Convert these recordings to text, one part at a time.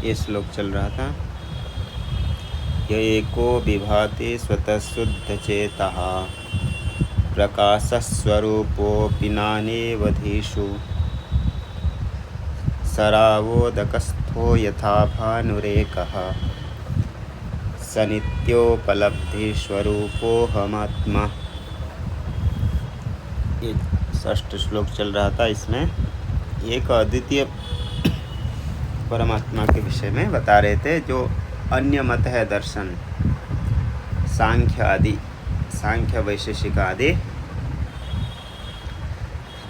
ये श्लोक चल रहा था। य एको विभाति स्वतः शुद्ध चेतः प्रकाशस्वरूपोऽपि नानेवधीषु सरावोदकस्थो यथा भानुरेकः स नित्योपलब्धिस्वरूपोऽहमात्मा। ये 6ठ श्लोक चल रहा था। इसमें एक अद्वितीय परमात्मा के विषय में बता रहे थे। जो अन्य मत है दर्शन, सांख्य आदि, सांख्य वैशेषिक आदि,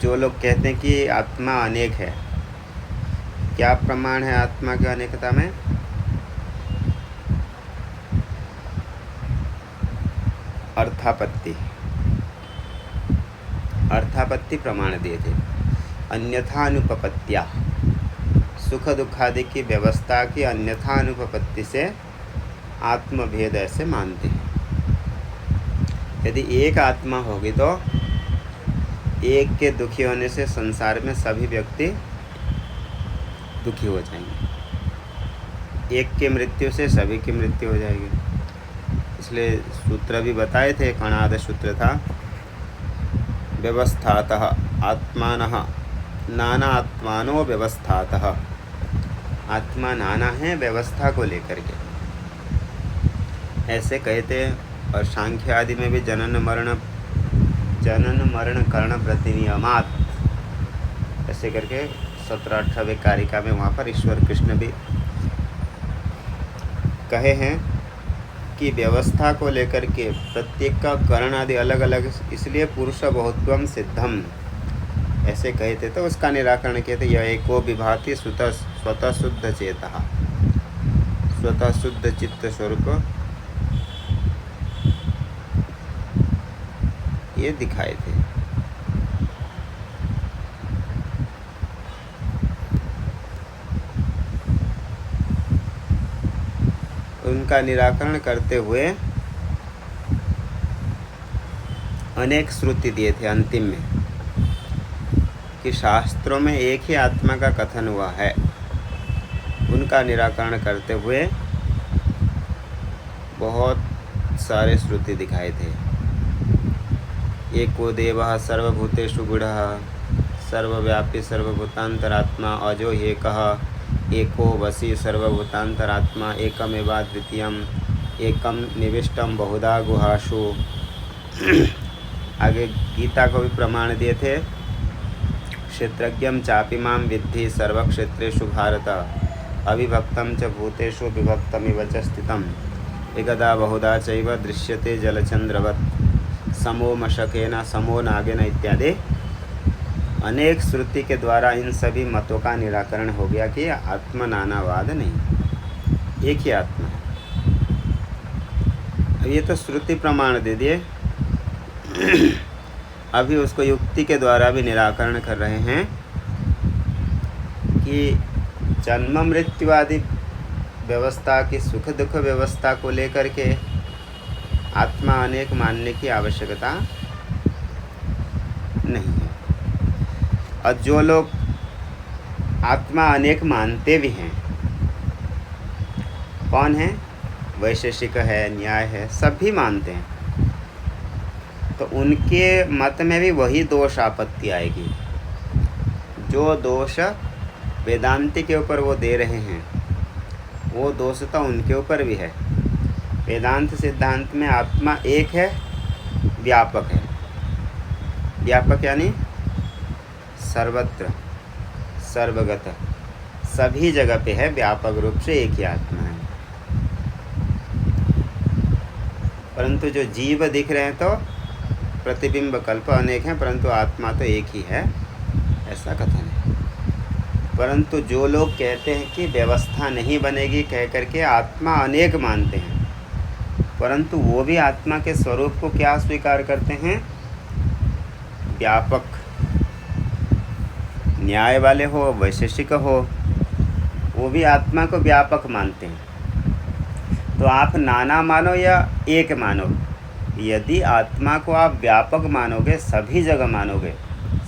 जो लोग कहते हैं कि आत्मा अनेक है। क्या प्रमाण है आत्मा की अनेकता में? अर्थापत्ति प्रमाण दिए थे। अन्यथा अनुपपत्तिया, सुख दुखादि की व्यवस्था की अन्यथा अनुपपत्ति से आत्मभेद ऐसे मानते हैं। यदि एक आत्मा होगी तो एक के दुखी होने से संसार में सभी व्यक्ति दुखी हो जाएंगे। एक के मृत्यु से सभी की मृत्यु हो जाएगी। इसलिए सूत्र भी बताए थे, कणाद सूत्र था। व्यवस्थातः आत्मानः नाना आत्मानो व्यवस्थातः, आत्मा नाना है व्यवस्था को लेकर के, ऐसे कहते। और सांख्य आदि में भी जनन मरण कर्ण प्रतिनियमात ऐसे करके 17-18वें कारिका में वहाँ पर ईश्वर कृष्ण भी कहे हैं कि व्यवस्था को लेकर के प्रत्येक का कर्ण आदि अलग अलग, इसलिए पुरुष बहुत्वम सिद्धम ऐसे कहे थे। तो उसका निराकरण कहते यह एको विभाति स्वतः शुद्ध चेतः, स्वतः शुद्ध चित्त स्वरूप ये दिखाए थे। उनका निराकरण करते हुए अनेक श्रुति दिए थे अंतिम में कि शास्त्रों में एक ही आत्मा का कथन हुआ है। उनका निराकरण करते हुए बहुत सारे श्रुति दिखाए थे। एको देवः सर्वभूतेषु गूढ़ः सर्वव्यापी सर्वभूतांतरात्मा अजो एकः एको वसी सर्वभूतांतरात्मा एकमेवाद्वितीयम् एकम निविष्टम बहुधा गुहासु। आगे गीता को भी प्रमाण दिए थे। क्षेत्रज्ञं चापि मां विद्धि सर्वक्षेत्रेषु भारत अविभक्तं च भूतेषु विभक्तमिव च स्थितम् एकदा बहुधा चैव दृश्यते जलचंद्रवत् समो मशकेन समो नागेन इत्यादि अनेक श्रुति के द्वारा इन सभी मतों का निराकरण हो गया कि आत्मा नानावाद नहीं, एक ही आत्मा है। अब ये तो श्रुति प्रमाण दे दिए। अभी उसको युक्ति के द्वारा भी निराकरण कर रहे हैं कि जन्म मृत्यु आदि व्यवस्था की सुख दुख व्यवस्था को लेकर के आत्मा अनेक मानने की आवश्यकता नहीं है। और जो लोग आत्मा अनेक मानते भी हैं, कौन है? वैशेषिक है, न्याय है, सभी मानते हैं। तो उनके मत में भी वही दोष आपत्ति आएगी। जो दोष वेदांति के ऊपर वो दे रहे हैं, वो दोष तो उनके ऊपर भी है। वेदांत सिद्धांत में आत्मा एक है, व्यापक है। व्यापक यानी सर्वत्र सर्वगत, सभी जगह पे है, व्यापक रूप से एक ही आत्मा है। परंतु जो जीव दिख रहे हैं तो प्रतिबिंब कल्प अनेक हैं, परंतु आत्मा तो एक ही है, ऐसा कथन है। परंतु जो लोग कहते हैं कि व्यवस्था नहीं बनेगी कह करके आत्मा अनेक मानते हैं, परंतु वो भी आत्मा के स्वरूप को क्या स्वीकार करते हैं? व्यापक। न्याय वाले हो, वैशेषिक हो, वो भी आत्मा को व्यापक मानते हैं। तो आप नाना मानो या एक मानो, यदि आत्मा को आप व्यापक मानोगे, सभी जगह मानोगे,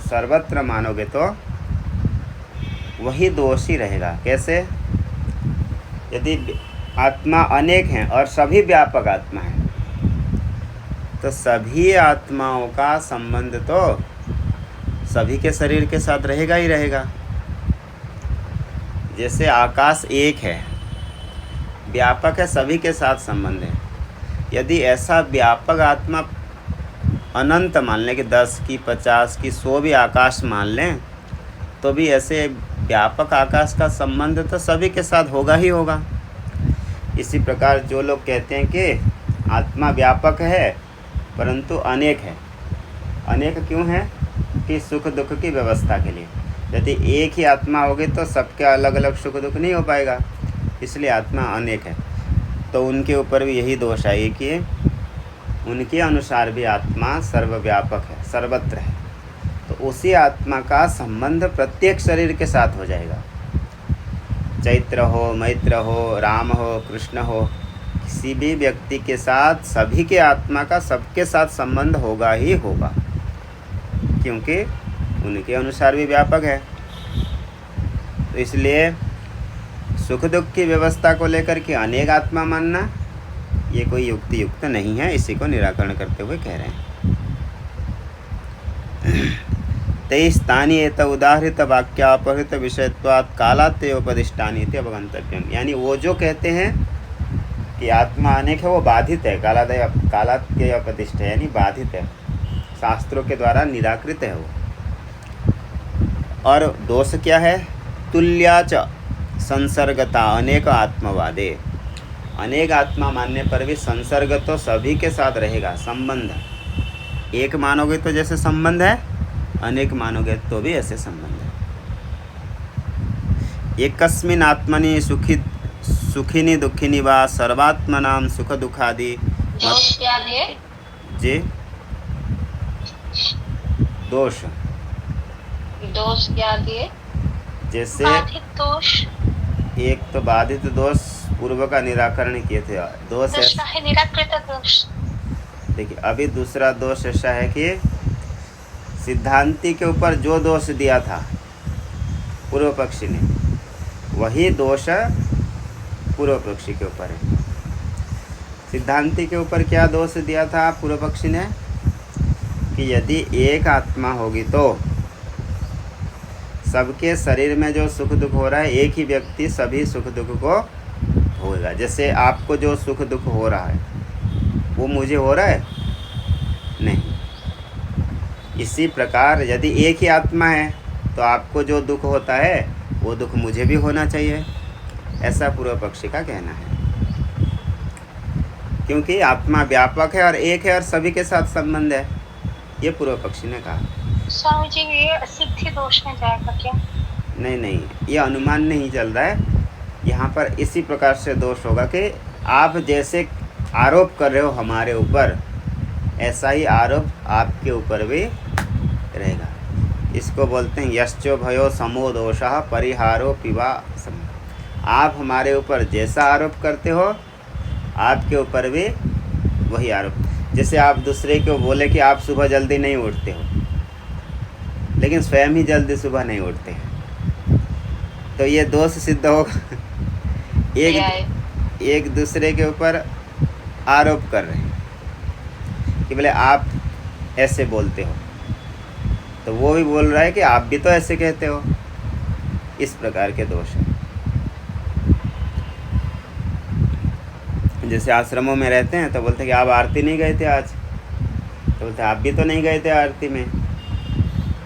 सर्वत्र मानोगे, तो वही दोष ही रहेगा। कैसे? यदि आत्मा अनेक हैं और सभी व्यापक आत्मा हैं, तो सभी आत्माओं का संबंध तो सभी के शरीर के साथ रहेगा ही रहेगा। जैसे आकाश एक है, व्यापक है, सभी के साथ संबंध है। यदि ऐसा व्यापक आत्मा अनंत मान लें कि 10 की 50 की 100 भी आकाश मान लें, तो भी ऐसे व्यापक आकाश का संबंध तो सभी के साथ होगा ही होगा। इसी प्रकार जो लोग कहते हैं कि आत्मा व्यापक है परंतु अनेक है, अनेक क्यों है कि सुख दुख की व्यवस्था के लिए। यदि एक ही आत्मा होगी तो सबके अलग अलग सुख दुख नहीं हो पाएगा, इसलिए आत्मा अनेक है। तो उनके ऊपर भी यही दोष है कि उनके अनुसार भी आत्मा सर्वव्यापक है, सर्वत्र है। तो उसी आत्मा का संबंध प्रत्येक शरीर के साथ हो जाएगा। चैत्र हो, मैत्र हो, राम हो, कृष्ण हो, किसी भी व्यक्ति के साथ सभी के आत्मा का सबके साथ संबंध होगा ही होगा, क्योंकि उनके अनुसार भी व्यापक है। तो इसलिए सुख दुख की व्यवस्था को लेकर के अनेक आत्मा मानना ये कोई युक्ति युक्त नहीं है। इसी को निराकरण करते हुए कह रहे हैं। तेई स्थानीयत उदाहृत वाक्यापहृत विषयत्वात् कालात्य उपदिष्टानी अवगंतव्यम। यानी वो जो कहते हैं कि आत्मा अनेक है वो बाधित है, कालात्य उपदिष्ट है, यानी बाधित है, शास्त्रों के द्वारा निराकृत है वो। और दोष क्या है? तुल्याच संसर्गता अनेक आत्मवादे। अनेक आत्मा मानने पर भी संसर्ग तो सभी के साथ रहेगा, संबंध। एक मानोगे तो जैसे संबंध है, अनेक मानोगे तो भी ऐसे संबंध है। एकस्मिन् आत्मनि सुखिनी दुखिनी वा सर्वात्मनां सुख दुखादि। दोष क्या दिए जी? दोष क्या दिए? जैसे बाधित दोष। एक तो बाधित दोष पूर्व का निराकरण किए थे। दोष है निराकृत दोष। देखिए अभी दूसरा दोष ऐसा है कि सिद्धांति के ऊपर जो दोष दिया था पूर्व पक्षी ने, वही दोष पूर्व पक्षी के ऊपर है। सिद्धांति के ऊपर क्या दोष दिया था पूर्व पक्षी ने कि यदि एक आत्मा होगी तो सबके शरीर में जो सुख दुख हो रहा है, एक ही व्यक्ति सभी सुख दुख को होगा। जैसे आपको जो सुख दुख हो रहा है वो मुझे हो रहा है नहीं। इसी प्रकार यदि एक ही आत्मा है तो आपको जो दुख होता है वो दुख मुझे भी होना चाहिए, ऐसा पूर्व पक्षी का कहना है। क्योंकि आत्मा व्यापक है और एक है और सभी के साथ संबंध है, ये पूर्व पक्षी ने कहा। स्वामी जी ये सिद्धि दोष में जाएगा क्या? नहीं, ये अनुमान नहीं चल रहा है यहाँ पर। इसी प्रकार से दोष होगा कि आप जैसे आरोप कर रहे हो हमारे ऊपर, ऐसा ही आरोप आपके ऊपर भी रहेगा। इसको बोलते हैं यश्चो भयो समो दोषः परिहारो पिवा सम। आप हमारे ऊपर जैसा आरोप करते हो आपके ऊपर भी वही आरोप। जैसे आप दूसरे को बोले कि आप सुबह जल्दी नहीं उठते हो, लेकिन स्वयं ही जल्दी सुबह नहीं उठते हैं, तो ये दोष सिद्ध होगा। एक दूसरे के ऊपर आरोप कर रहे हैं कि बोले आप ऐसे बोलते हो, तो वो भी बोल रहा है कि आप भी तो ऐसे कहते हो। इस प्रकार के दोष हैं। जैसे आश्रमों में रहते हैं तो बोलते हैं कि आप आरती नहीं गए थे आज, तो बोलते आप भी तो नहीं गए थे आरती में।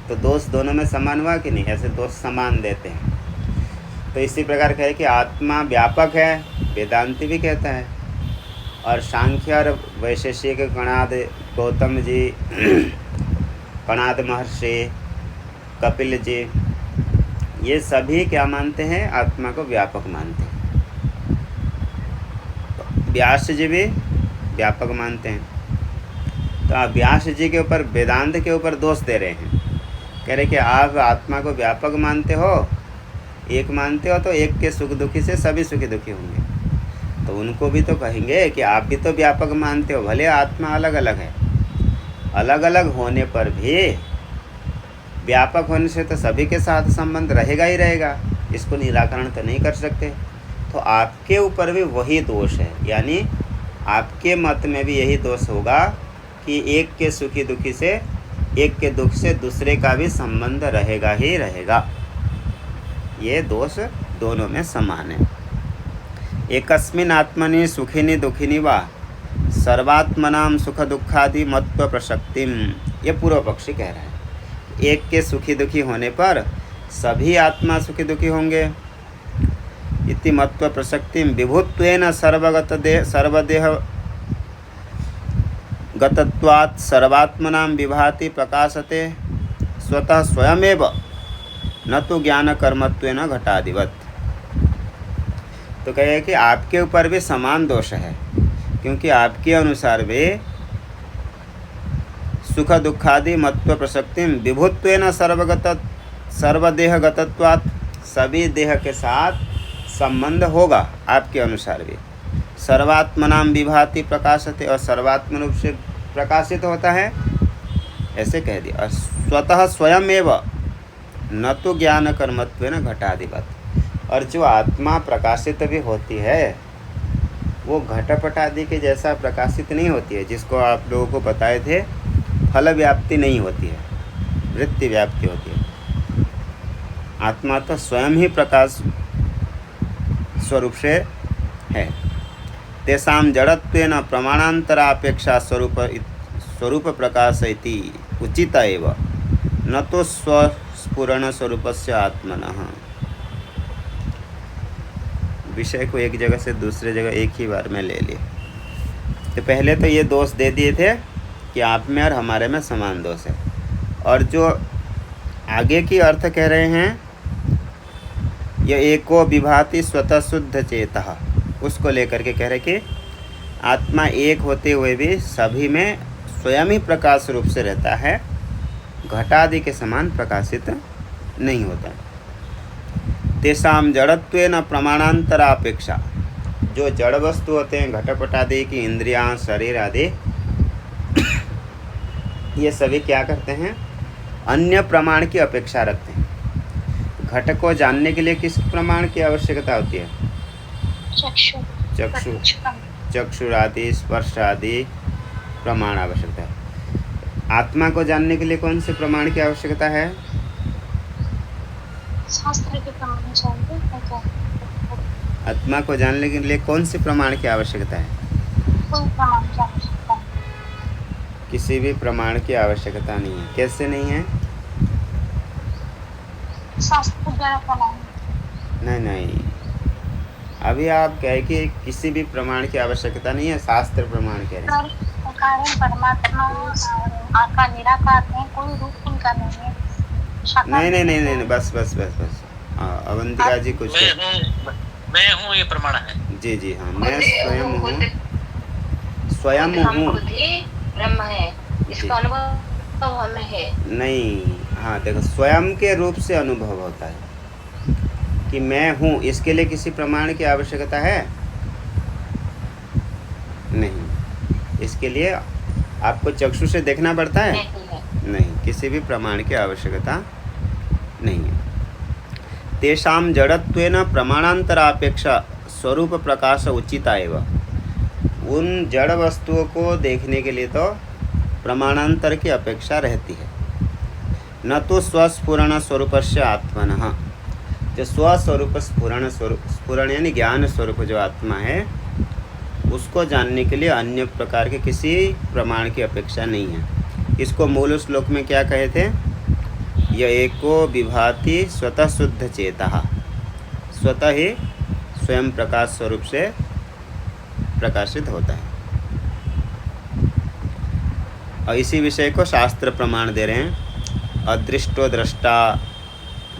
तो दोष दोनों में समान हुआ कि नहीं? ऐसे दोष समान देते हैं। तो इसी प्रकार कहे कि आत्मा व्यापक है, वेदांति भी कहता है। और सांख्य और वैशेषिक कणाद गौतम जी, कणाद महर्षि, कपिल जी, ये सभी क्या मानते हैं? आत्मा को व्यापक मानते हैं। तो व्यास जी भी व्यापक मानते हैं। तो आप व्यास जी के ऊपर, वेदांत के ऊपर दोष दे रहे हैं। कह रहे कि आप आत्मा को व्यापक मानते हो, एक मानते हो, तो एक के सुख दुखी से सभी सुखी दुखी होंगे। तो उनको भी तो कहेंगे कि आप भी तो व्यापक मानते हो, भले आत्मा अलग अलग है, अलग अलग होने पर भी व्यापक होने से तो सभी के साथ संबंध रहेगा ही रहेगा। इसको निराकरण तो नहीं कर सकते। तो आपके ऊपर भी वही दोष है, यानी आपके मत में भी यही दोष होगा कि एक के सुखी दुखी से, एक के दुख से दूसरे का भी संबंध रहेगा ही रहेगा। ये दोष दोनों में समान है। एकस्मिन् आत्मनि सुखिनी दुखिनी वा सर्वात्मनाम सुख दुखादि मत्व प्रसक्तिम, ये पूर्व पक्षी कह रहा है। एक के सुखी दुखी होने पर सभी आत्मा सुखी दुखी होंगे। इति मत्व प्रसक्तिम विभुत्वेन सर्वदेह गतत्वात् सर्वात्मनां विभाति प्रकाशते स्वतः स्वयमेव न तो ज्ञान कर्मत्वेन घटादिवत। तो कहे कि आपके ऊपर भी समान दोष है, क्योंकि आपके अनुसार वे सुख दुखादि मत्व प्रसक्ति विभुत्वेन सर्वदेह गतत्वात्, सभी देह के साथ संबंध होगा आपके अनुसार भी। सर्वात्मनाम विभाति प्रकाशते, और सर्वात्म रूप से प्रकाशित होता है, ऐसे कह दिया। और स्वतः स्वयमेव न तो ज्ञान कर्मत्वेन घटादिवत, और जो आत्मा प्रकाशित भी होती है वो घटपट आदि के जैसा प्रकाशित नहीं होती है, जिसको आप लोगों को बताए थे फल व्याप्ति नहीं होती है, वृत्ति व्याप्ति होती है। आत्मा तो स्वयं ही प्रकाश स्वरूप से है। तेषां जड़त्वेन प्रमाणांतरापेक्षा स्वरूप प्रकाश इति उचित एव न तो स्वस्फुरण स्वरूपस्य आत्मनः। विषय को एक जगह से दूसरे जगह एक ही बार में ले लिए। तो पहले तो ये दोष दे दिए थे कि आप में और हमारे में समान दोष है, और जो आगे की अर्थ कह रहे हैं यह एको विभाति स्वतः शुद्ध चेतः, उसको लेकर के कह रहे कि आत्मा एक होते हुए भी सभी में स्वयं ही प्रकाश रूप से रहता है, घटादि के समान प्रकाशित नहीं होता। तेषां जड़त्वेन प्रमाणांतरापेक्षा, जो जड़ वस्तु होते हैं घटपट आदि की इंद्रियां शरीर आदि, ये सभी क्या करते हैं, अन्य प्रमाण की अपेक्षा रखते हैं। घट को जानने के लिए किस प्रमाण की आवश्यकता होती है? चक्षुरादि स्पर्श आदि प्रमाण आवश्यकता है। आत्मा को जानने के लिए कौन से प्रमाण की आवश्यकता है? शास्त्र के प्रमाण चाहिए। आत्मा को जानने के लिए कौन से प्रमाण की आवश्यकता है? कोई प्रमाण की आवश्यकता नहीं। किसी भी प्रमाण की आवश्यकता नहीं है। कैसे नहीं है? शास्त्र द्वारा प्रमाण नहीं, अभी आप कहे कि किसी भी प्रमाण की आवश्यकता नहीं है, शास्त्र प्रमाण कह रहे हैं। कारण परमात्मा आका निराकार है, कोई रूप उनका नहीं है। नहीं, बस। अवंतिका जी कुछ मैं हूँ, ये प्रमाण है। जी हाँ, मैं स्वयं हूँ ब्रह्म है, इसका अनुभव हमें है। नहीं, हाँ देखो, स्वयं के रूप से अनुभव होता है कि मैं हूँ, इसके लिए किसी प्रमाण की आवश्यकता है नहीं। इसके लिए आपको चक्षु से देखना पड़ता है? नहीं, किसी भी प्रमाण की आवश्यकता नहीं है। तेषां जड़त्वेन प्रमाणांतरापेक्षा स्वरूप प्रकाश उचिता एव, उन जड़ वस्तुओं को देखने के लिए तो प्रमाणांतर की अपेक्षा रहती है। न तो स्वस्फुरण स्वरूपस्य आत्मनः, जो स्वस्वरूप स्फुरण यानी ज्ञान स्वरूप जो आत्मा है, उसको जानने के लिए अन्य प्रकार के किसी प्रमाण की अपेक्षा नहीं है। इसको मूल श्लोक में क्या कहे थे? यह एको विभाति स्वतः शुद्ध चेतः, स्वतः ही स्वयं प्रकाश स्वरूप से प्रकाशित होता है। और इसी विषय को शास्त्र प्रमाण दे रहे हैं। अदृष्टो दृष्टा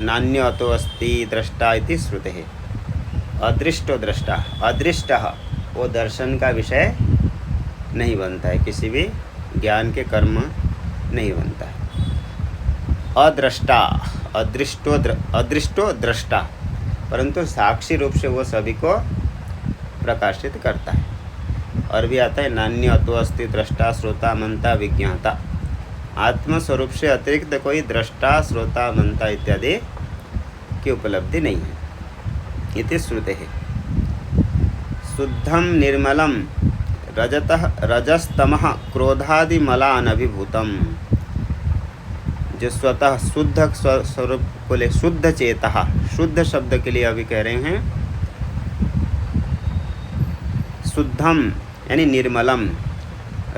नान्य तो अस्ति दृष्टा इति श्रुते। अदृष्टो दृष्टा, अदृष्ट वो दर्शन का विषय नहीं बनता है, किसी भी ज्ञान के कर्म नहीं बनता है। अदृष्टा, अदृष्टो दृष्टा, परंतु साक्षी रूप से वो सभी को प्रकाशित करता है। और भी आता है नान्य तो अस्ति दृष्टा श्रोता मनता विज्ञाता, आत्मस्वरूप से अतिरिक्त कोई दृष्टा श्रोता मनता इत्यादि की उपलब्धि नहीं है। इति श्रुते है। शुद्धम निर्मलम रजतः रजस्तमः क्रोधादि मलानभिभूतम, जो स्वतः शुद्ध स्वरूप को ले शुद्ध चेतः, शुद्ध शब्द के लिए अभी कह रहे हैं शुद्धम यानी निर्मलम,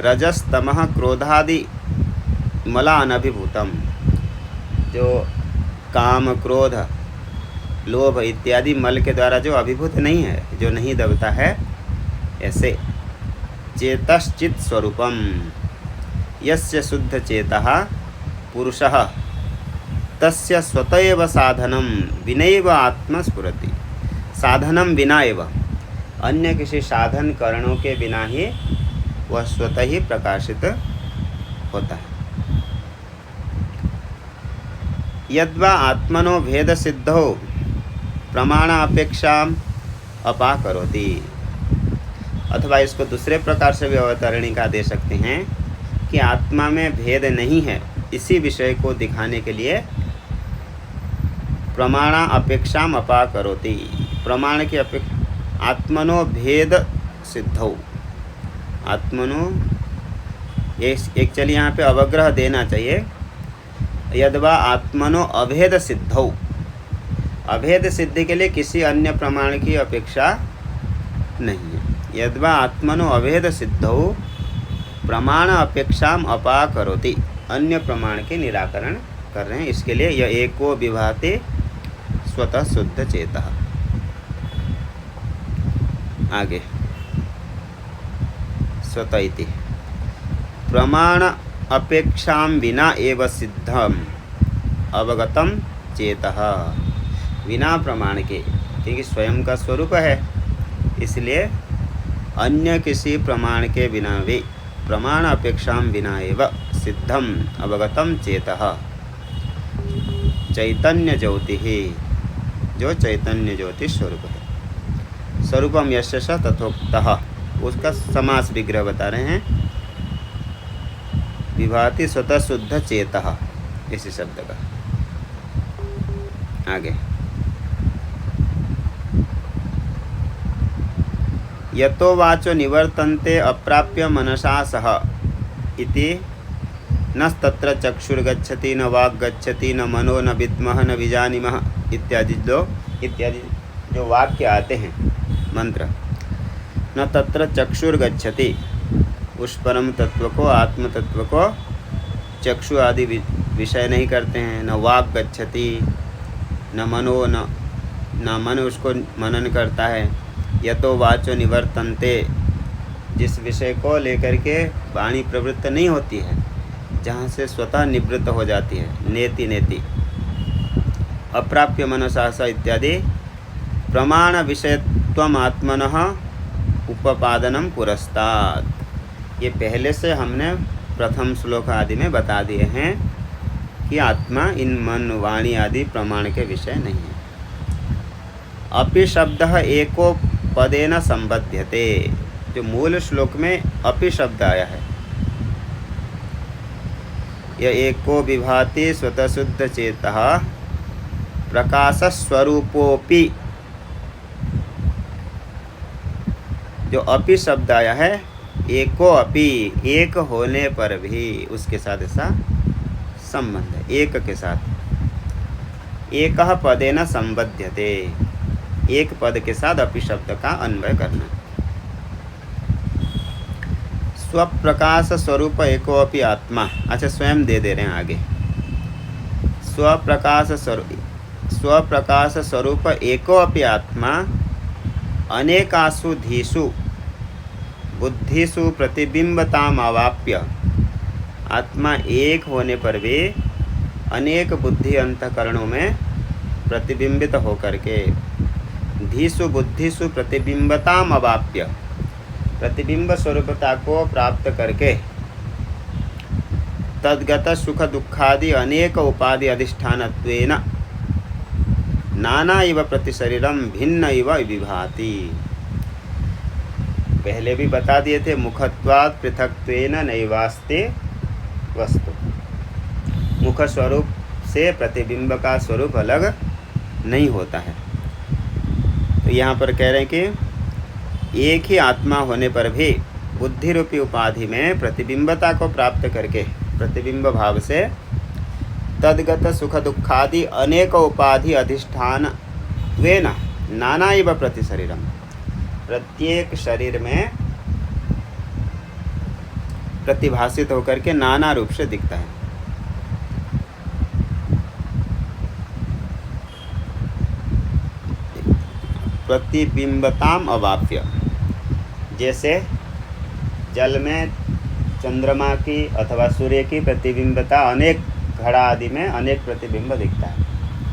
रजस्तमः क्रोधादि मलानभिभूतम, जो काम क्रोध लोभ इत्यादि मल के द्वारा जो अभिभूत नहीं है, जो नहीं दबता है, ऐसे चेतश्चित स्वरूपम यस्य शुद्ध चेतः पुरुषः तस्य स्वतएव साधनम विनैव आत्मा स्फुरति। साधनम बिना एव, अन्य किसी साधन कारणों के बिना ही वह स्वतः ही प्रकाशित होता है। यद्वा आत्मनो भेद सिद्धो प्रमाण अपेक्षा अपाकरोति, अथवा इसको दूसरे प्रकार से भी अवतरणिका दे सकते हैं कि आत्मा में भेद नहीं है, इसी विषय को दिखाने के लिए प्रमाण अपेक्षा अपाकरोति, प्रमाण की आत्मनो भेद सिद्धौ, आत्मनो एक चलिए यहाँ पे अवग्रह देना चाहिए, यद्वा आत्मनो अभेद सिद्धौ, अभेद सिद्धि के लिए किसी अन्य प्रमाण की अपेक्षा नहीं है। यद्वा आत्मनो अभेद सिद्धौ प्रमाण अपेक्षा अपाकरोति, अन्य प्रमाण के निराकरण कर रहे हैं, इसके लिए यह एको विभाति स्वतः शुद्ध चेतः। आगे स्वतः इति प्रमाण अपेक्षा विना एव सिद्धम अवगतम चेतः, बिना प्रमाण के, क्योंकि स्वयं का स्वरूप है, इसलिए अन्य किसी प्रमाण के बिना भी प्रमाण अपेक्षा विना एव सिद्धम अवगतम चेतः चैतन्य ज्योति ही, जो चैतन्य ज्योति स्वरूप है। स्वरूपम यस्य स तथोक्तः, उसका समास विग्रह बता रहे हैं, विभाति स्वतः शुद्ध चेतः, इसी शब्द का। आगे यतो वाचो निवर्तन्ते अप्राप्य मनसा सह इति न तत्र चक्षुर्गच्छति न वाक् गच्छति न मनो न विद्मः न विजानीमः इत्यादि जो वाक्य आते हैं मंत्र, न तत्र चक्षुर्गच्छति, उस परम तत्व को, आत्म तत्व को चक्षु आदि विषय नहीं करते हैं, न वाक् गच्छति, न मनो न मन उसको मनन करता है। यतो वाचो निवर्तन्ते, जिस विषय को लेकर के वाणी प्रवृत्त नहीं होती है, जहाँ से स्वतः निवृत्त हो जाती है, नेति नेति अप्राप्य मनसा इत्यादि प्रमाण विषयत्वम आत्मनः उपपादनम पुरस्तात्। ये पहले से हमने प्रथम श्लोक आदि में बता दिए हैं कि आत्मा इन मन वाणी आदि प्रमाण के विषय नहीं है। अपि शब्द एको पदेन संबध्यते, जो मूल श्लोक में अपि शब्द आया है, यह एको विभाति स्वतः शुद्ध चेतः प्रकाश स्वरूपोपि, जो अपि शब्द आया है, एको अपि, एक होने पर भी उसके साथ ऐसा संबंध है, एक के साथ। एकः पदेन संबध्यते, एक पद के साथ अपि शब्द का अन्वय करना। स्वप्रकाश स्वरूप एको अपि आत्मा, अच्छा स्वयं दे रहे हैं आगे। स्वप्रकाश स्वरूप एको अपि आत्मा अनेकासु धीषु बुद्धिषु प्रतिबिंबताम अवाप्य, आत्मा एक होने पर भी अनेक बुद्धि अंतःकरणों में प्रतिबिंबित होकर के, धीषु बुद्धिषु प्रतिबिंबताम अवाप्य, प्रतिबिंब स्वरूपता को प्राप्त करके, तद्गत सुख दुखादि अनेक उपाधि अधिष्ठानत्वेन नाना इव प्रतिशरीरम भिन्न इव विभाति। पहले भी बता दिए थे, मुखत्वात् पृथक्त्वेन नैवास्ते वस्तु, मुख स्वरूप से प्रतिबिंब का स्वरूप अलग नहीं होता है। तो यहाँ पर कह रहे हैं कि एक ही आत्मा होने पर भी बुद्धि रूपी उपाधि में प्रतिबिंबता को प्राप्त करके प्रतिबिंब भाव से तद्गत सुख दुखादि अनेक उपाधि अधिष्ठान वेन नाना इव प्रति शरीरम, प्रत्येक शरीर में प्रतिभाषित होकर के नाना रूप से दिखता है। प्रतिबिंबताम अवाप्य, जैसे जल में चंद्रमा की अथवा सूर्य की प्रतिबिंबता अनेक घड़ा आदि में अनेक प्रतिबिंब दिखता है,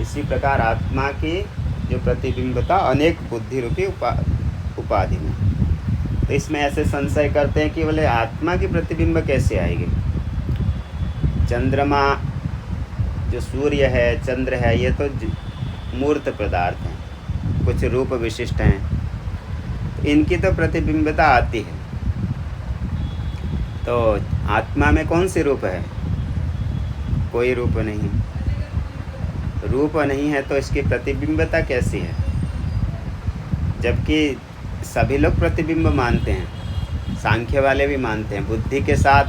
इसी प्रकार आत्मा की जो प्रतिबिंबता अनेक बुद्धि रूपी उपाधि में। तो इसमें ऐसे संशय करते हैं कि बोले आत्मा की प्रतिबिंब कैसे आएगी? चंद्रमा जो सूर्य है, चंद्र है, ये तो मूर्त पदार्थ हैं, कुछ रूप विशिष्ट हैं, तो इनकी तो प्रतिबिंबता आती है। तो आत्मा में कौन सी रूप है? कोई रूप नहीं। रूप नहीं है तो इसकी प्रतिबिंबता कैसी है? जबकि सभी लोग प्रतिबिंब मानते हैं, सांख्य वाले भी मानते हैं, बुद्धि के साथ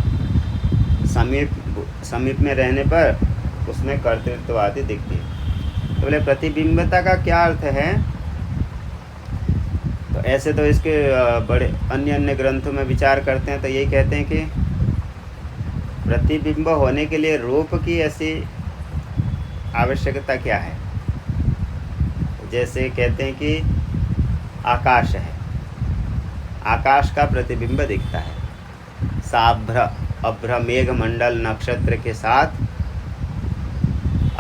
समीप में रहने पर उसमें कर्तृत्व आदि दिखती है। तो बोले प्रतिबिंबता का क्या अर्थ है? तो ऐसे तो इसके बड़े अन्य ग्रंथों में विचार करते हैं तो यही कहते हैं कि प्रतिबिंब होने के लिए रूप की ऐसी आवश्यकता क्या है? जैसे कहते हैं कि आकाश है, आकाश का प्रतिबिंब दिखता है, साभ्र अभ्र मेघ मंडल नक्षत्र के साथ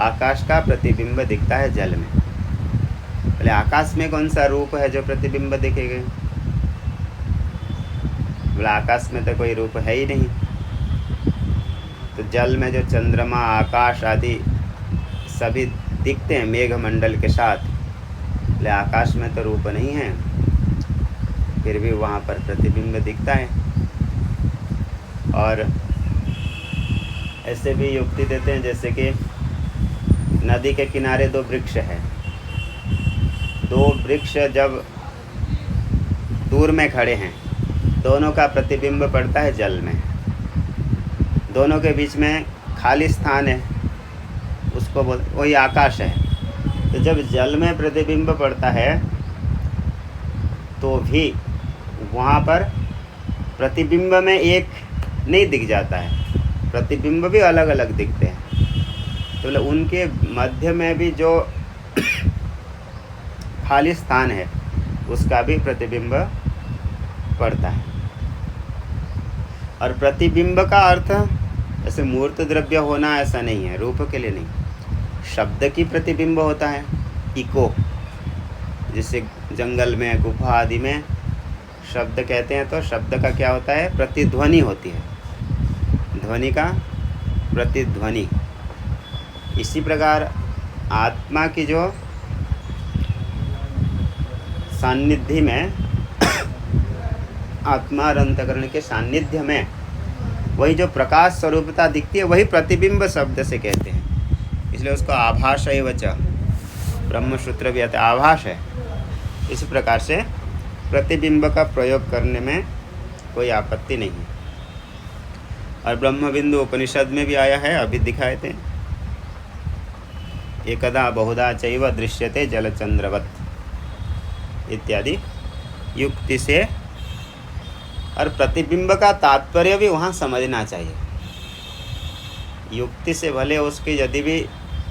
आकाश का प्रतिबिंब दिखता है जल में। पहले आकाश में कौन सा रूप है जो प्रतिबिंब दिखेगा? बोले आकाश में तो कोई रूप है ही नहीं। तो जल में जो चंद्रमा आकाश आदि सभी दिखते हैं मेघ मंडल के साथ, बोले आकाश में तो रूप नहीं है, फिर भी वहाँ पर प्रतिबिंब दिखता है। और ऐसे भी युक्ति देते हैं जैसे कि नदी के किनारे दो वृक्ष है, दो वृक्ष जब दूर में खड़े हैं, दोनों का प्रतिबिंब पड़ता है जल में, दोनों के बीच में खाली स्थान है, उसको वही आकाश है। तो जब जल में प्रतिबिंब पड़ता है तो भी वहाँ पर प्रतिबिंब में एक नहीं दिख जाता है, प्रतिबिंब भी अलग अलग दिखते हैं। तो मतलब उनके मध्य में भी जो खाली स्थान है उसका भी प्रतिबिंब पड़ता है। और प्रतिबिंब का अर्थ ऐसे मूर्त द्रव्य होना ऐसा नहीं है, रूप के लिए नहीं। शब्द की प्रतिबिंब होता है, इको, जैसे जंगल में गुफा आदि में शब्द कहते हैं तो शब्द का क्या होता है? प्रतिध्वनि होती है, ध्वनि का प्रतिध्वनि। इसी प्रकार आत्मा की जो सान्निध्य में आत्मा और अंतकरण के सान्निध्य में वही जो प्रकाश स्वरूपता दिखती है वही प्रतिबिंब शब्द से कहते हैं। इसलिए उसको आभास एव च, ब्रह्मसूत्र भी आता है आभास है। इस प्रकार से प्रतिबिंब का प्रयोग करने में कोई आपत्ति नहीं है। और ब्रह्मबिंदु उपनिषद में भी आया है, अभी दिखाए थे, एकदा बहुधा चैव दृश्यते जलचंद्रवत इत्यादि युक्ति से। और प्रतिबिंब का तात्पर्य भी वहाँ समझना चाहिए। युक्ति से भले उसकी यदि भी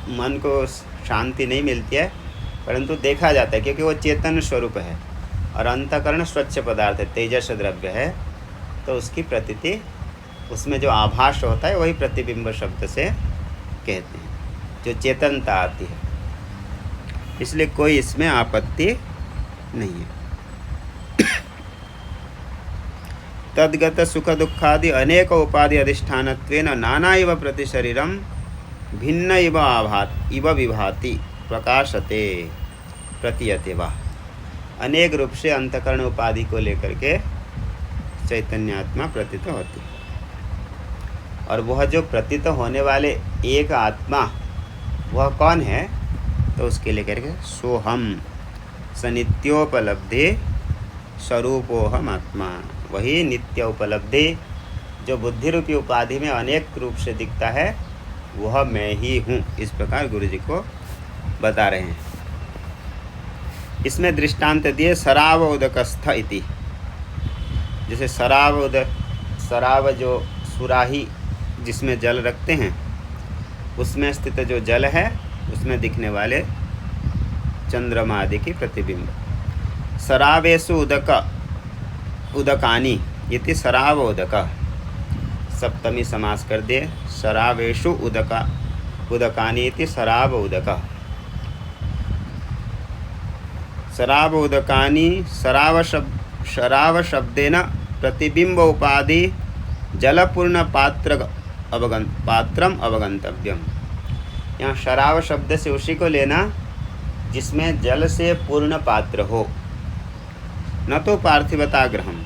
मन को शांति नहीं मिलती है, परंतु देखा जाता है क्योंकि वो चेतन स्वरूप है और अंतकरण स्वच्छ पदार्थ है, तेजस द्रव्य है, तो उसकी प्रतीति उसमें जो आभास होता है वही प्रतिबिंब शब्द से कहते हैं, जो चेतनता आती है। इसलिए कोई इसमें आपत्ति नहीं है। तद्गत सुख दुखादि अनेक उपाधि अधिष्ठानत्वेन नाना इव प्रति शरीरम भिन्न इव आभात इव विभाति प्रकाशते प्रतीयते वा। अनेक रूप से अंतकरण उपाधि को लेकर के चैतन्यात्मा प्रतीत होती है। और वह जो प्रतीत होने वाले एक आत्मा वह कौन है? तो उसके लेकर के सोहम सनित्योपलब्धि स्वरूपोहम आत्मा, वही नित्य उपलब्धि जो बुद्धि रूपी उपाधि में अनेक रूप से दिखता है, वह मैं ही हूँ। इस प्रकार गुरु जी को बता रहे हैं। इसमें दृष्टांत दिए शराब उदकस्थ इति। जैसे शराब जो सुराही जिसमें जल रखते हैं, उसमें स्थित जो जल है उसमें दिखने वाले चंद्रमा आदि की प्रतिबिंब। शरावेषु उदकानि इति शराब उदक, सप्तमी समास कर दिए। शरावेषु उदकानि इति शराब उदक। शराब उदकानि शराब शब्देन प्रतिबिंब उपाधि जलपूर्ण पात्रम अवगंतव्यम। यहाँ शराब शब्द से उसी को लेना जिसमें जल से पूर्ण पात्र हो, न तो पार्थिवता ग्रहम।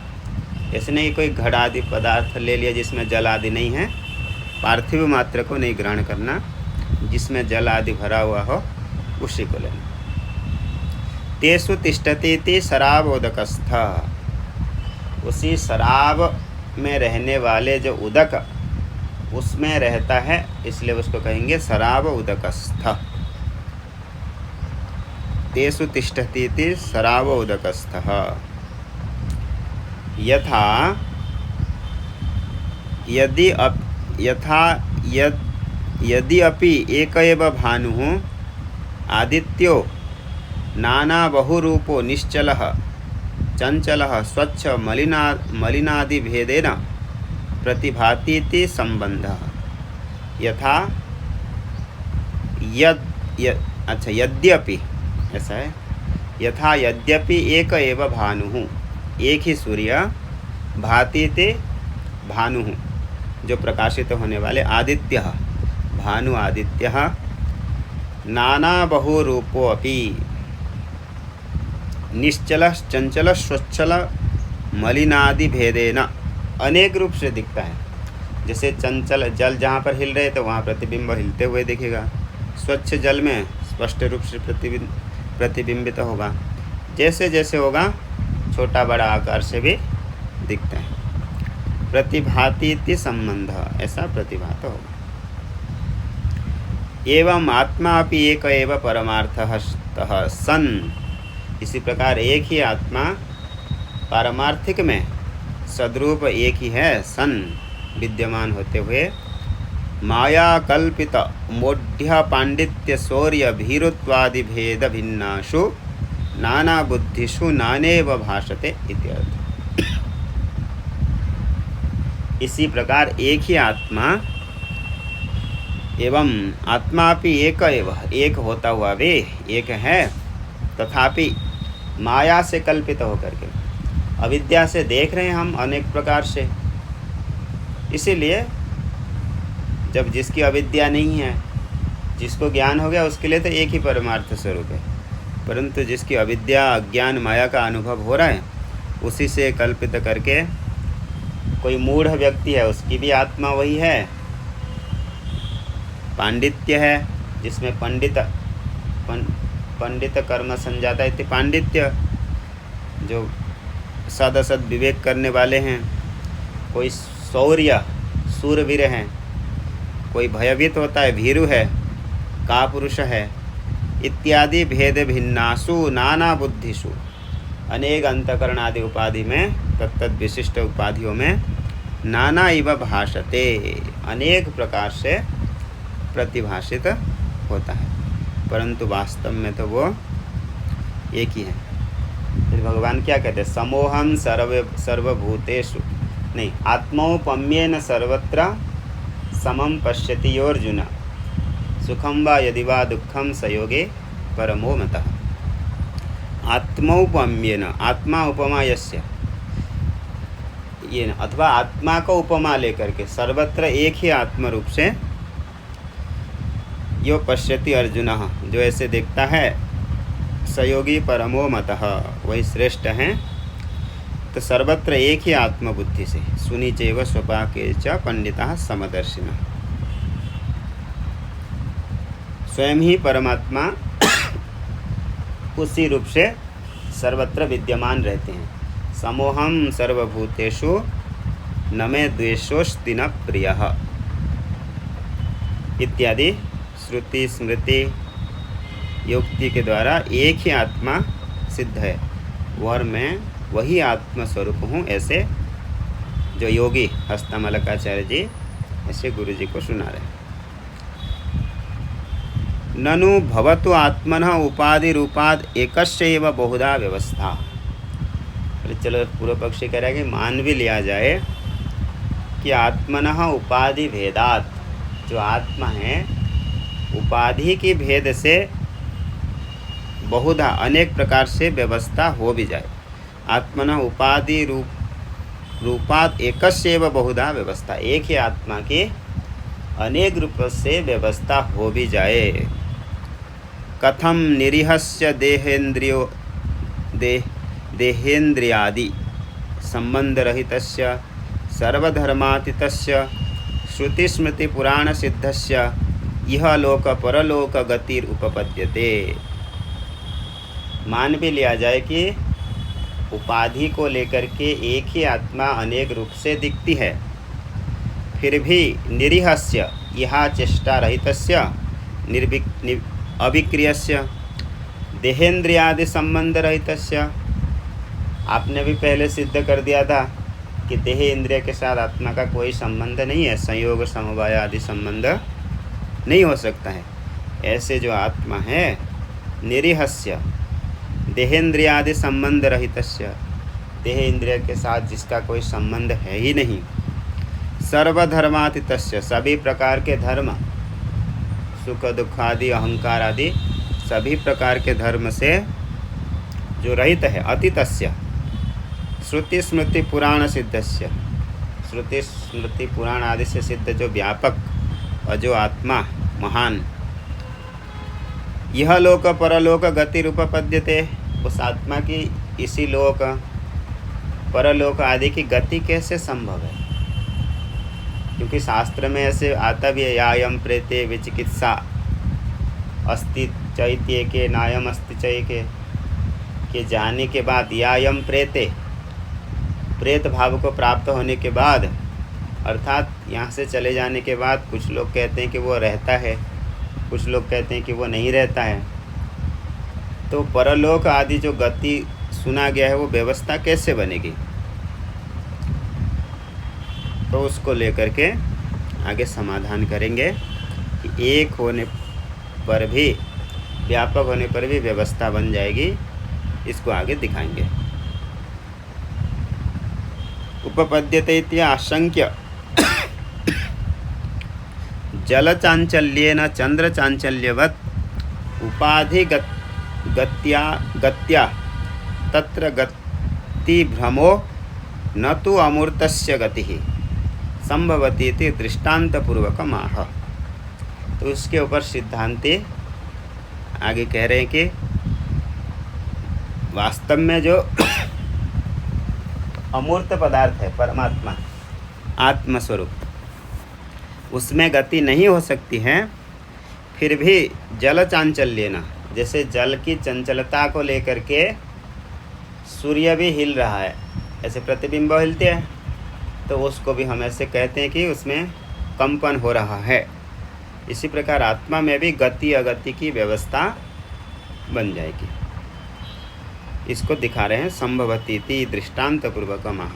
ऐसे नहीं कोई घड़ आदि पदार्थ ले लिया जिसमें जल आदि नहीं है, पार्थिव मात्र को नहीं ग्रहण करना, जिसमें जल आदि भरा हुआ हो उसी को लेना। तेषु तिष्ठतीति शराबोदकस्थ, उसी शराब में रहने वाले जो उदक उसमें रहता है, इसलिए उसको कहेंगे शराब उदकस्थ। तेषु तिष्ठतीति शराब उदकस्थः। यदि अपि एक एव भानुः आदित्यो नाना बहुरूपो निश्चलः चंचलः स्वच्छ मलिनादि भेदेन प्रतिभातीति संबंधः। यद्यपि ऐसा है, यद्यपि एक एव भानुः, एक ही सूर्य, भातीति भानुः जो प्रकाशित होने वाले, आदित्य भानु आदित्य, नाना बहुरूपो अपि निश्चल चंचल स्वच्छल मलिनादि भेदेन, अनेक रूप से दिखता है। जैसे चंचल जल जहाँ पर हिल रहे तो वहाँ प्रतिबिंब हिलते हुए दिखेगा, स्वच्छ जल में स्पष्ट रूप से प्रतिबिंबित होगा, जैसे जैसे होगा छोटा बड़ा आकार से भी दिखता है। प्रतिभातीति संबंध, ऐसा प्रतिभात होगा। एवं आत्मा अपि एक एव परमार्थः सन्, इसी प्रकार एक ही आत्मा पारमार्थिक में सद्रूप एक ही है, सन विद्यमान होते हुए, माया कल्पित मोढ़ पांडित्य शौर्य भीरुत्वादि भेद भिन्नाशु नाना बुद्धिषु नानेव भाषते इत्यर्थ। इसी प्रकार एक ही आत्मा एवं आत्मा भी एक एव, एक होता हुआ वे एक है, तथापि माया से कल्पित होकर के, अविद्या से देख रहे हैं हम अनेक प्रकार से। इसीलिए जब जिसकी अविद्या नहीं है, जिसको ज्ञान हो गया, उसके लिए तो एक ही परमार्थ स्वरूप है, परंतु जिसकी अविद्या अज्ञान माया का अनुभव हो रहा है, उसी से कल्पित करके कोई मूढ़ व्यक्ति है, उसकी भी आत्मा वही है। पांडित्य है जिसमें पंडित कर्म संजाता इति पांडित्य, जो सद असद विवेक करने वाले हैं। कोई शौर्य सूरवीर हैं, कोई भयभीत होता है, भीरु है, कापुरुष है, इत्यादि भेद भिन्नासु नाना बुद्धिषु, अनेक अंतकरण आदि उपाधि में, तत्त विशिष्ट उपाधियों में, नाना इव भाषते, अनेक प्रकार से प्रतिभाषित होता है, परंतु वास्तव में तो वो एक ही है। फिर भगवान क्या कहते हैं, समोहम सर्वभूतेषु, नहीं, आत्मौपम्येन सर्वत्र समम पश्यति योर्जुन, सुखम वा यदि वा दुखम सयोगे परमो मतः। आत्मौपम्येन, आत्मा उपमा यस्य, ये न, अथवा आत्मा को उपमा लेकर के सर्वत्र एक ही आत्म रूप से, यो पश्यति अर्जुन, जो ऐसे देखता है, सयोगी परमो मतः, वही श्रेष्ठ हैं। तो सर्वत्र एक ही आत्मबुद्धि से, सुनी चैव स्वपाके च पंडिता समदर्शिनः, स्वयं ही परमात्मा उसी रूप से सर्वत्र विद्यमान रहते हैं। समोहम सर्वभूतेषु न मे द्वेषोस्ति न प्रियः इत्यादि श्रुति स्मृति युक्ति के द्वारा एक ही आत्मा सिद्ध है और मैं वही आत्मा स्वरूप हूँ, ऐसे जो योगी हस्तमलकाचार्य जी ऐसे गुरु जी को सुना रहे। ननु भवतु आत्मनः उपाधि रूपाद एकस्यैव बहुधा व्यवस्था। चलो पूर्व पक्षी कह रहा है कि मान भी लिया जाए कि आत्मनः उपाधि भेदात, जो आत्मा है उपाधि की भेद से बहुधा अनेक प्रकार से व्यवस्था हो भी जाए। आत्मनः उपाधि रूपात एकस्यैव बहुधा व्यवस्था, एक ही आत्मा की अनेक रूप से व्यवस्था हो भी जाए। कथम निरीहस्य देहेन्द्रियादि संबंध रहितस्य सर्वधर्मातीतस्य श्रुति स्मृति पुराण सिद्धस्य इह लोक परलोक गतिर उपपद्यते। मान भी लिया जाए कि उपाधि को लेकर के एक ही आत्मा अनेक रूप से दिखती है, फिर भी निरीहस्य यह चेष्टा रहितस्य अविक्रियस्य देहेन्द्रियादि संबंध रहितस्य। आपने भी पहले सिद्ध कर दिया था कि देह इंद्रिय के साथ आत्मा का कोई संबंध नहीं है, संयोग समवाय आदि संबंध नहीं हो सकता है। ऐसे जो आत्मा है निरीहस्य देहेन्द्रियादि संबंध रहितस्य, देह इंद्रिय के साथ जिसका कोई संबंध है ही नहीं, सर्वधर्मातीतस्य सभी प्रकार के धर्म, सुख दुख आदि अहंकार आदि सभी प्रकार के धर्म से जो रहित है, अतीतस्य श्रुति स्मृति पुराण सिद्धस्य, श्रुति स्मृति पुराण आदि से सिद्ध जो व्यापक और जो आत्मा महान, यह लोक परलोक गति रूपपद्यते, उस आत्मा की इसी लोक परलोक आदि की गति कैसे संभव है? क्योंकि शास्त्र में ऐसे आता भी है, यायम प्रेते विचिकित्सा अस्ति चैत्य के नायम अस्ति चय के जाने के बाद यायम प्रेते, प्रेत भाव को प्राप्त होने के बाद, अर्थात यहाँ से चले जाने के बाद कुछ लोग कहते हैं कि वो रहता है, कुछ लोग कहते हैं कि वो नहीं रहता है। तो परलोक आदि जो गति सुना गया है वो व्यवस्था कैसे बनेगी? तो उसको लेकर के आगे समाधान करेंगे कि एक होने पर भी, व्यापक होने पर भी व्यवस्था बन जाएगी, इसको आगे दिखाएंगे। उपपद्यते इति आशंक्य जल चांचल्येन चंद्र चांचल्यवत् उपाधि गत्या तत्र गति भ्रमो न तो अमूर्तस्य गतिः संभवती इति दृष्टांतपूर्वकम् आह। तो उसके ऊपर सिद्धांति आगे कह रहे हैं कि वास्तव में जो अमूर्त पदार्थ है परमात्मा आत्मस्वरूप, उसमें गति नहीं हो सकती है, फिर भी जल चांचल्य ना, जैसे जल की चंचलता को लेकर के सूर्य भी हिल रहा है, ऐसे प्रतिबिंब हिलते हैं, तो उसको भी हम ऐसे कहते हैं कि उसमें कंपन हो रहा है। इसी प्रकार आत्मा में भी गति अगति की व्यवस्था बन जाएगी। इसको दिखा रहे हैं संभवतीति दृष्टांत पूर्वकम् आह।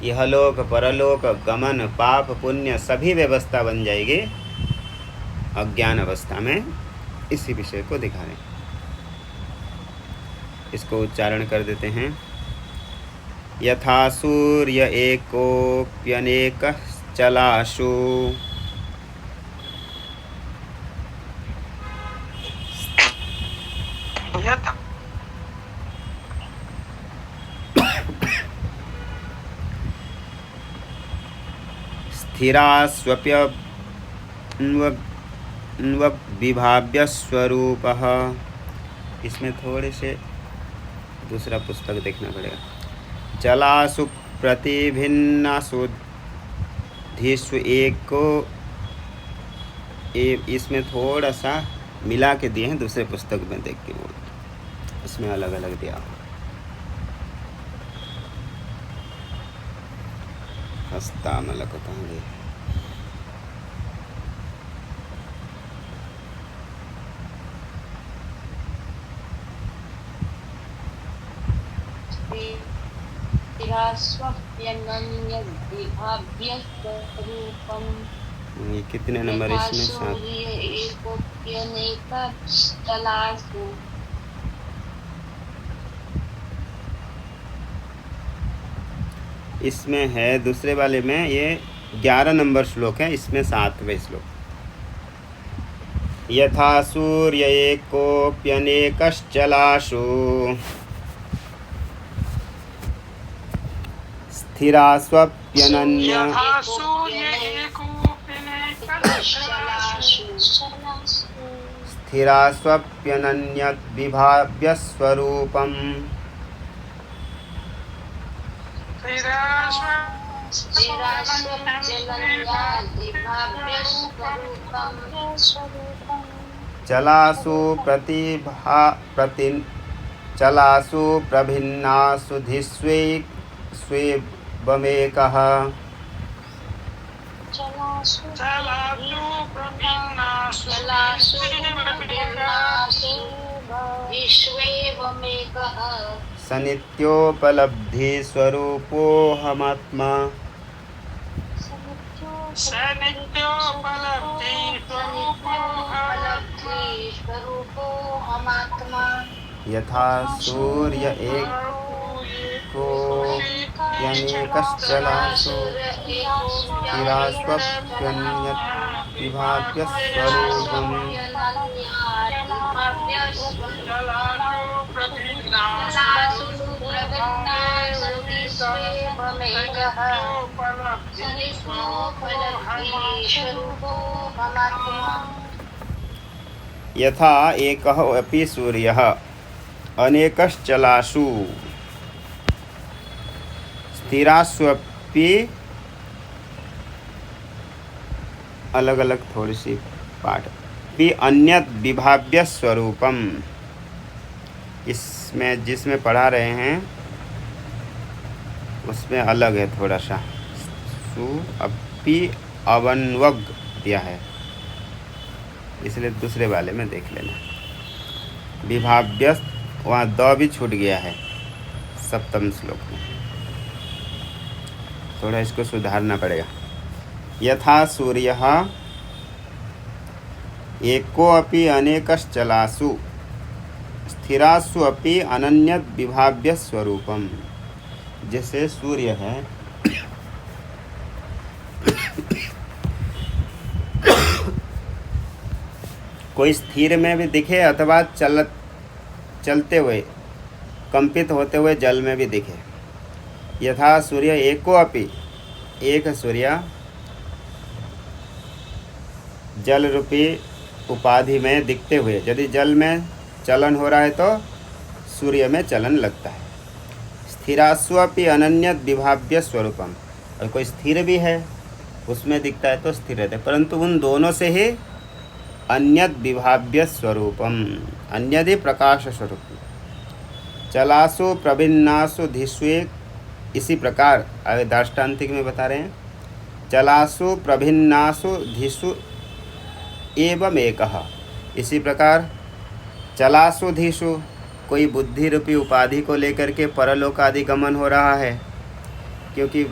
यह लोक परलोक गमन पाप पुण्य सभी व्यवस्था बन जाएगी अज्ञान अवस्था में। इसी विषय को दिखा रहे हैं। इसको उच्चारण कर देते हैं। यथा सूर्य एकोप्यनेक चलाशु स्थिरास्वप्यन्वविभाव्य स्वरूपः। इसमें थोड़े से दूसरा पुस्तक देखना पड़ेगा। जलासु प्रतिभिन्नासुधिषु एको, इसमें थोड़ा सा मिला के दिए हैं, दूसरे पुस्तक में देख के वो इसमें अलग अलग दिया। हस्तामलकता गई। ये कितने नंबर इसमें? 7। इसमें है दूसरे वाले में ये 11 नंबर श्लोक है, इसमें 7वें श्लोक। यथा सूर्य एकोप्यनेकश्चलाशु स्थिरा स्वप्यनन्य स्थिरा स्वप्यनन्यद्विभाव्यस्वरूपम् चलासु चलासु प्रभिन्नासु धिस्वेबमेकः सनित्योपलब्धि स्वरूपोऽहमात्मा यथा सूर्य एकोप्यनेकश्चलासु स्थिरा स्वप्यन्यद्विभाव्यस्वरूपम् यथा एकः अपि सूर्यः अनेकश्चलासु स्थिरास्वपि, अलग अलग थोड़ी सी पाठ भी अन्यत विभाव्य स्वरूपम, इसमें जिसमें पढ़ा रहे हैं उसमें अलग है थोड़ा सा, सु अपि अवन्वग दिया है, इसलिए दूसरे वाले में देख लेना। विभाव्य वहाँ द भी छूट गया है 7वें श्लोक में, थोड़ा इसको सुधारना पड़ेगा। यथा सूर्यः एको अपि अनेकश्चलासु स्थिरासु अपि अनन्यत विभाव्य स्वरूपम, जैसे सूर्य है कोई स्थिर में भी दिखे अथवा चलते हुए कंपित होते हुए जल में भी दिखे। यथा सूर्य एको अपि, एक सूर्य जल रूपी उपाधि में दिखते हुए, यदि जल में चलन हो रहा है तो सूर्य में चलन लगता है। स्थिरास्वपि अनन्यत विभाव्य स्वरूपम, और कोई स्थिर भी है उसमें दिखता है तो स्थिर रहता है, परंतु उन दोनों से ही अन्यत विभाव्य स्वरूपम, अन्यदि प्रकाश स्वरूप। चलासु प्रभिन्नासु धिस्वे, इसी प्रकार आगे दार्ष्टान्तिक में बता रहे हैं, चलासु प्रभिन्नासु धिसु एवं एकः, इसी प्रकार चलासु धिसु, कोई बुद्धि रूपी उपाधि को लेकर के परलोक आदि गमन हो रहा है, क्योंकि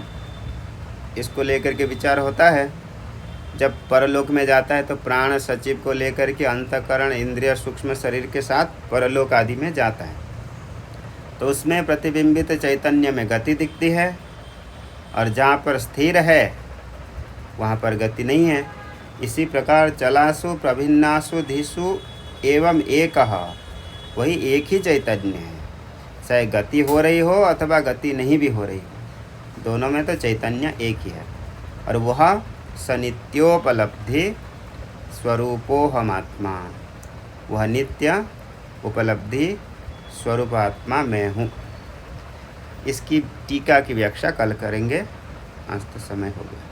इसको लेकर के विचार होता है। जब परलोक में जाता है तो प्राण सचिव को लेकर के अंतःकरण इंद्रिय सूक्ष्म शरीर के साथ परलोक आदि में जाता है, तो उसमें प्रतिबिंबित चैतन्य में गति दिखती है, और जहाँ पर स्थिर है वहाँ पर गति नहीं है। इसी प्रकार चलासु प्रभिन्नासु धिसु एवं एकः, वही एक ही चैतन्य है, चाहे गति हो रही हो अथवा गति नहीं भी हो रही हो, दोनों में तो चैतन्य एक ही है, और वह सनित्योपलब्धि स्वरूपोहमात्मा, वह नित्य उपलब्धि स्वरूपात्मा मैं हूँ। इसकी टीका की व्याख्या कल करेंगे, आज तो समय हो गया।